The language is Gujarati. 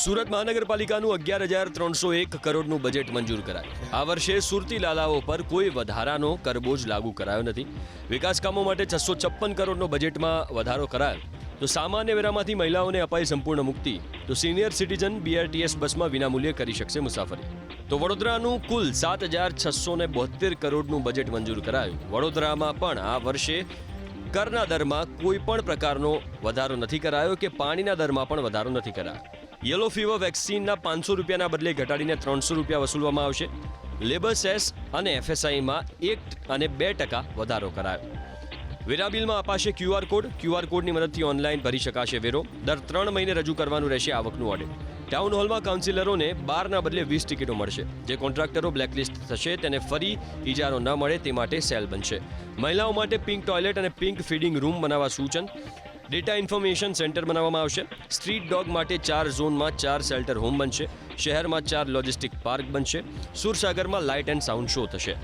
સુરત મહાનગરપાલિકાનું 11,301 કરોડનું બજેટ મંજૂર કરાયું. આ વર્ષે સુરતી લાલાઓ પર કોઈ વધારાનો કરબોજ લાગુ કરાયો નથી. વિકાસ કામો માટે 656 કરોડનો બજેટમાં વધારો કરાયો. તો સામાન્ય વેરામાંથી મહિલાઓને અપાઈ સંપૂર્ણ મુક્તિ. તો સિનિયર સિટીઝન BRTS બસમાં વિનામૂલ્યે કરી શકશે મુસાફરી. તો વડોદરાનું કુલ 7,672 કરોડનું બજેટ મંજૂર કરાયું. વડોદરામાં પણ આ વર્ષે કરના દરમાં કોઈ પણ પ્રકારનો વધારો નથી કરાયો કે પાણીના દરમાં પણ વધારો નથી કરાયો. યલો ફીવર વેક્સિનના 500 રૂપિયાના બદલે ઘટાડીને 300 રૂપિયા વસૂલવામાં આવશે. લેબર સેસ અને FSIમાં 1 અને 2% વધારો કરાયો. વેરા બિલમાં અપાશે QR કોડ. QR કોડની મદદથી ઓનલાઈન ભરી શકાશે વેરો. દર 3 મહિને રજૂ કરવાનું રહેશે આવકનું ઓડિટ. ટાઉન હોલમાં કાઉન્સિલરોને 12ના બદલે 20 ટિકિટો મળશે. જે કોન્ટ્રાક્ટરો બ્લેકલિસ્ટ થશે તેને ફરી ઇજારો ન મળે તે માટે સેલ બનશે. મહિલાઓ માટે પિંક ટોયલેટ અને પિંક ફીડિંગ રૂમ બનાવવા સૂચન. ડેટા ઇન્ફોર્મેશન સેન્ટર બનાવવામાં આવશે. સ્ટ્રીટ ડોગ માટે 4 ઝોનમાં 4 શેલ્ટર હોમ બનશે. શહેરમાં 4 લોજિસ્ટિક પાર્ક બનશે. સુરસાગરમાં લાઇટ એન્ડ સાઉન્ડ શો થશે.